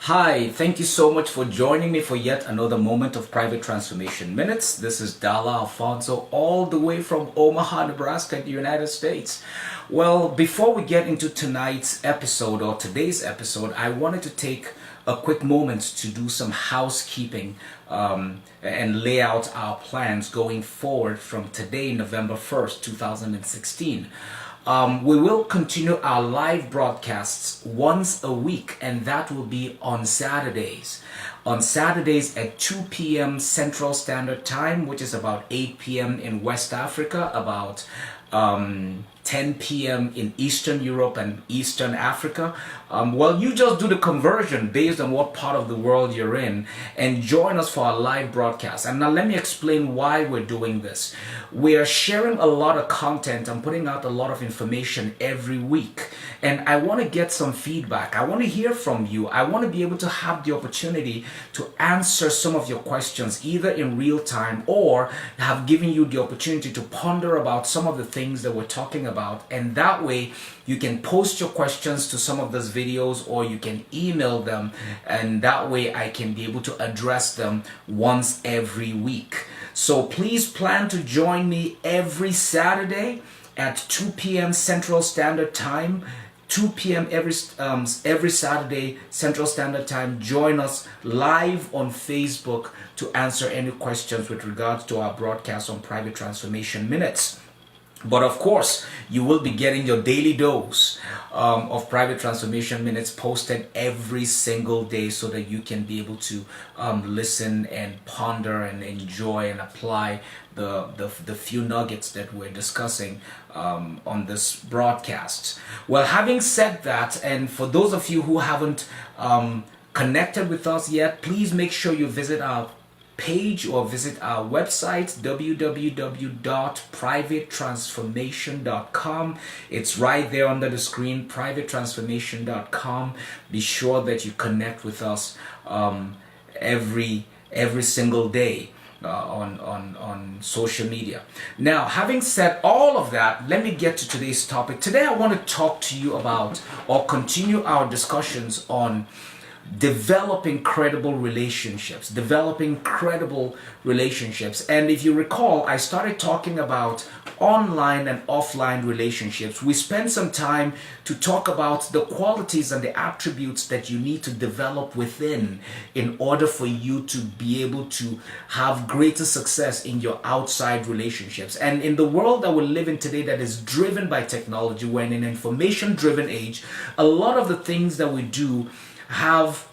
Hi, thank you so much for joining me for yet another moment of Private Transformation Minutes. This is Dala Alfonso, all the way from Omaha, Nebraska, the United States. Well, before we get into tonight's episode or today's episode, I wanted to take a quick moment to do some housekeeping and lay out our plans going forward from today, November 1st, 2016. We will continue our live broadcasts once a week, and that will be on Saturdays. On Saturdays at 2 p.m. Central Standard Time, which is about 8 p.m. in West Africa, about 10 p.m. in Eastern Europe and Eastern Africa. Well, you just do the conversion based on what part of the world you're in and join us for our live broadcast. And now let me explain why we're doing this. We are sharing a lot of content and putting out a lot of information every week. And I want to get some feedback. I want to hear from you. I want to be able to have the opportunity to answer some of your questions either in real time or have given you the opportunity to ponder about some of the things that we're talking about. And that way you can post your questions to some of those videos or you can email them, and that way I can be able to address them once every week. So please plan to join me every Saturday at 2 p.m. Central Standard Time. 2 p.m. every Saturday Central Standard Time. Join us live on Facebook to answer any questions with regards to our broadcast on Private Transformation Minutes. But of course, you will be getting your daily dose of Private Transformation Minutes posted every single day so that you can be able to listen and ponder and enjoy and apply the few nuggets that we're discussing on this broadcast. Well, having said that, and for those of you who haven't connected with us yet, please make sure you visit our page or visit our website www.privatetransformation.com. It's right there under the screen, privatetransformation.com. Be sure that you connect with us every single day on social media. Now, having said all of that, let me get to today's topic. Today I want to talk to you about or continue our discussions on developing credible relationships. And if you recall, I started talking about online and offline relationships. We spent some time to talk about the qualities and the attributes that you need to develop within in order for you to be able to have greater success in your outside relationships. And in the world that we live in today that is driven by technology, we're in an information-driven age, a lot of the things that we do have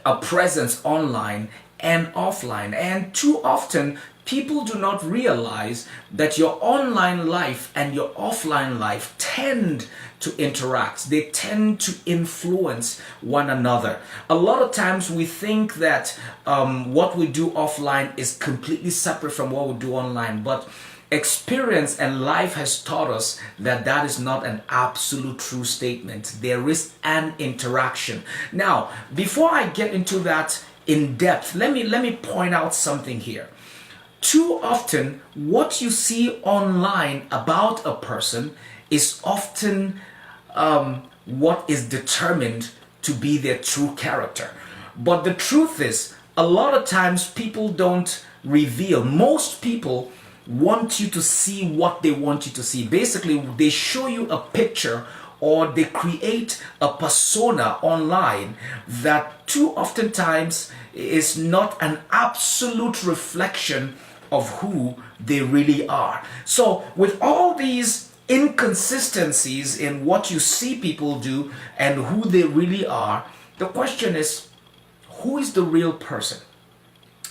a presence online and offline, and too often people do not realize that your online life and your offline life tend to interact. They tend to influence one another. A lot of times we think that what we do offline is completely separate from what we do online, but experience and life has taught us that that is not an absolute true statement. There is an interaction. Now, before I get into that in depth, let me point out something here. Too often, what you see online about a person is often what is determined to be their true character. But the truth is, a lot of times people don't reveal. Most people want you to see what they want you to see. Basically, they show you a picture or they create a persona online that too oftentimes is not an absolute reflection of who they really are. So with all these inconsistencies in what you see people do and who they really are, the question is, who is the real person?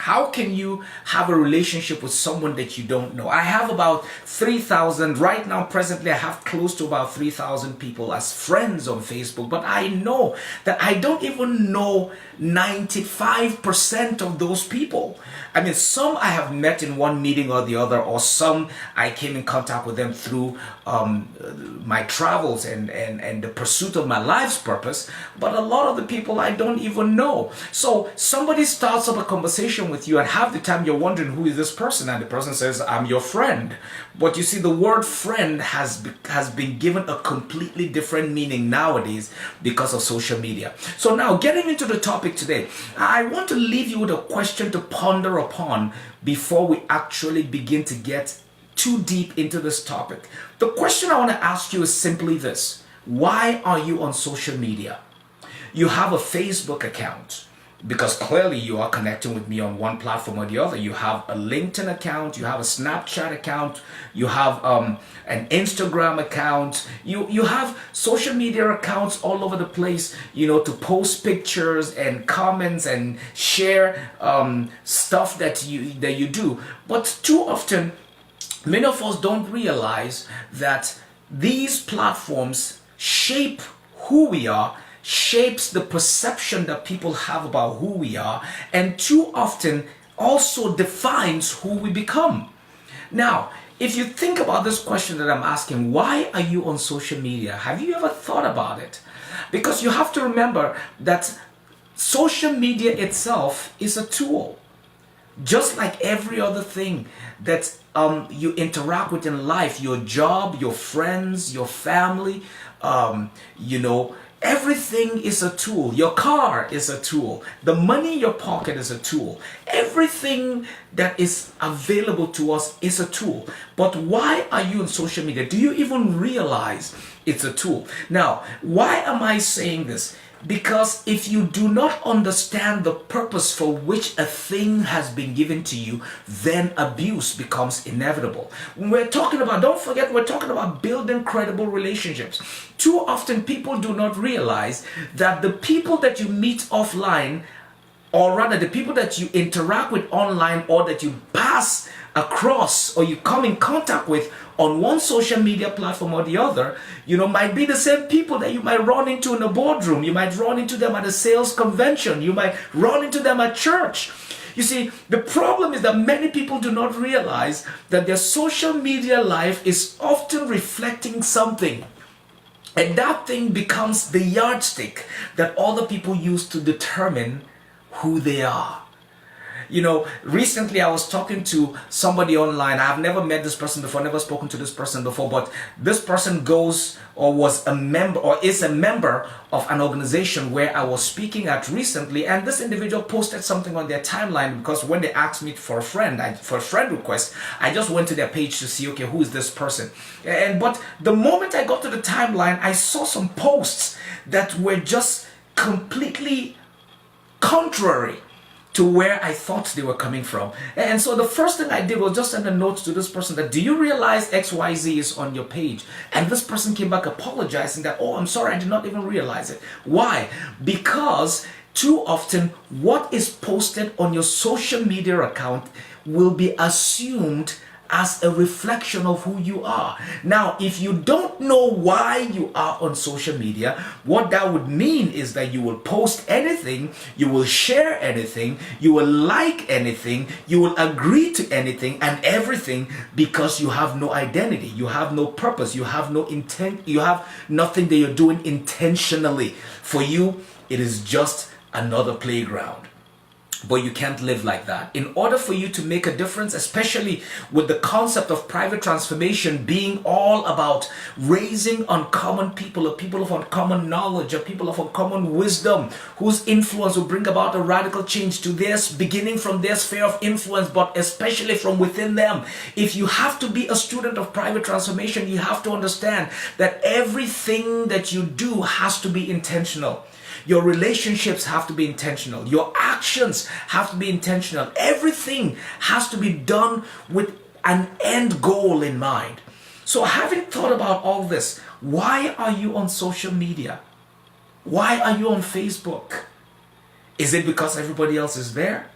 How can you have a relationship with someone that you don't know? I have about 3,000, right now presently I have close to about 3,000 people as friends on Facebook, but I know that I don't even know 95% of those people. I mean, some I have met in one meeting or the other, or some I came in contact with them through my travels and the pursuit of my life's purpose, but a lot of the people I don't even know. So somebody starts up a conversation conversation with you, and half the time you're wondering, who is this person? And the person says, I'm your friend. But you see, the word friend has been given a completely different meaning nowadays because of social media. So now, getting into the topic today, I want to leave you with a question to ponder upon before we actually begin to get too deep into this topic. The question I want to ask you is simply this: why are you on social media? You have a Facebook account because clearly you are connecting with me on one platform or the other. You have a LinkedIn account, you have a Snapchat account, you have an Instagram account, you have social media accounts all over the place, to post pictures and comments and share stuff that you do. But too often, many of us don't realize that these platforms shape who we are, shapes the perception that people have about who we are, and too often also defines who we become. Now, if you think about this question that I'm asking, why are you on social media? Have you ever thought about it? Because you have to remember that social media itself is a tool. Just like every other thing that you interact with in life, your job, your friends, your family, everything is a tool. Your car is a tool. The money in your pocket is a tool. Everything that is available to us is a tool. But why are you on social media? Do you even realize it's a tool? Now, why am I saying this? Because if you do not understand the purpose for which a thing has been given to you, then abuse becomes inevitable. When we're talking about, don't forget, we're talking about building credible relationships. Too often people do not realize that the people that you meet offline, or rather the people that you interact with online, or that you pass across or you come in contact with on one social media platform or the other, might be the same people that you might run into in a boardroom. You might run into them at a sales convention. You might run into them at church. You see, the problem is that many people do not realize that their social media life is often reflecting something. And that thing becomes the yardstick that other people use to determine who they are. Recently I was talking to somebody online. I've never met this person before, never spoken to this person before, but this person was a member or is a member of an organization where I was speaking at recently, and this individual posted something on their timeline because when they asked me for a friend request, I just went to their page to see, okay, who is this person? But the moment I got to the timeline, I saw some posts that were just completely contrary to where I thought they were coming from. And so the first thing I did was just send a note to this person that, do you realize XYZ is on your page? And this person came back apologizing that, oh, I'm sorry, I did not even realize it. Why? Because too often what is posted on your social media account will be assumed as a reflection of who you are. Now, if you don't know why you are on social media, what that would mean is that you will post anything, you will share anything, you will like anything, you will agree to anything and everything, because you have no identity, you have no purpose, you have no intent, you have nothing that you're doing intentionally. For you, it is just another playground. But you can't live like that. In order for you to make a difference, especially with the concept of private transformation being all about raising uncommon people, or people of uncommon knowledge, or people of uncommon wisdom, whose influence will bring about a radical change to theirs, beginning from their sphere of influence, but especially from within them. If you have to be a student of private transformation, you have to understand that everything that you do has to be intentional. Your relationships have to be intentional. Your actions have to be intentional. Everything has to be done with an end goal in mind. So having thought about all this, why are you on social media? Why are you on Facebook? Is it because everybody else is there?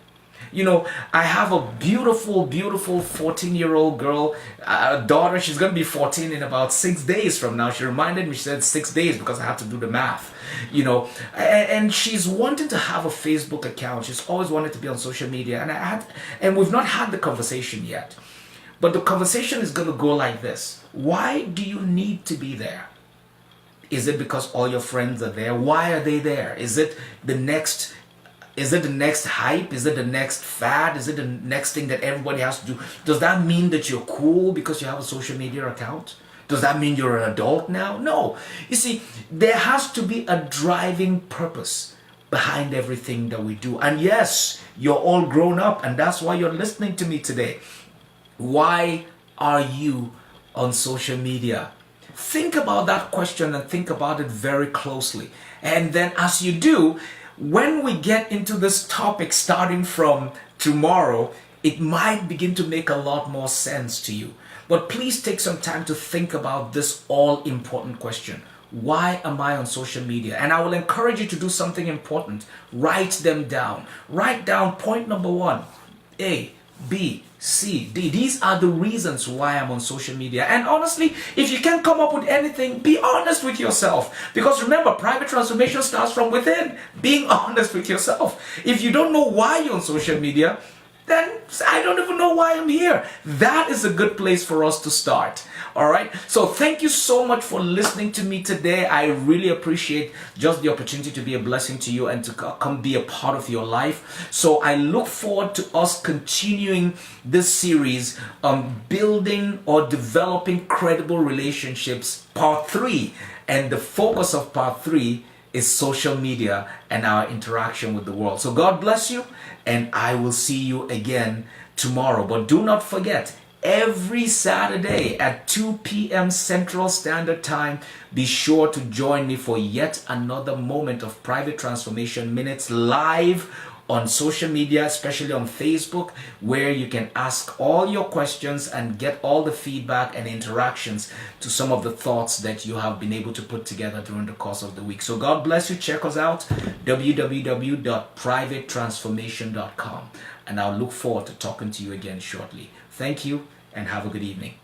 I have a beautiful 14-year-old girl, daughter. She's going to be 14 in about 6 days from now. She reminded me, she said 6 days because I have to do the math, and she's wanting to have a Facebook account. She's always wanted to be on social media, and we've not had the conversation yet. But the conversation is going to go like this. Why do you need to be there? Is it because all your friends are there? Why are they there? Is it the next Is it the next hype? Is it the next fad? Is it the next thing that everybody has to do? Does that mean that you're cool because you have a social media account? Does that mean you're an adult now? No. You see, there has to be a driving purpose behind everything that we do. And yes, you're all grown up, and that's why you're listening to me today. Why are you on social media? Think about that question and think about it very closely. And then as you do, when we get into this topic starting from tomorrow, it might begin to make a lot more sense to you. But please take some time to think about this all important question. Why am I on social media? And I will encourage you to do something important. Write them down. Write down point number 1, A, B, C, D. These are the reasons why I'm on social media. And honestly, if you can't come up with anything, be honest with yourself. Because remember, private transformation starts from within. Being honest with yourself. If you don't know why you're on social media, then I don't even know why I'm here. That is a good place for us to start. All right. So thank you so much for listening to me today. I really appreciate just the opportunity to be a blessing to you and to come be a part of your life. So I look forward to us continuing this series on building or developing credible relationships, part 3. And the focus of part 3 is social media and our interaction with the world. So God bless you, and I will see you again tomorrow. But do not forget, every Saturday at 2 p.m. Central Standard Time, be sure to join me for yet another moment of Private Transformation Minutes live on social media, especially on Facebook, where you can ask all your questions and get all the feedback and interactions to some of the thoughts that you have been able to put together during the course of the week. So God bless you. Check us out, www.privatetransformation.com. And I'll look forward to talking to you again shortly. Thank you and have a good evening.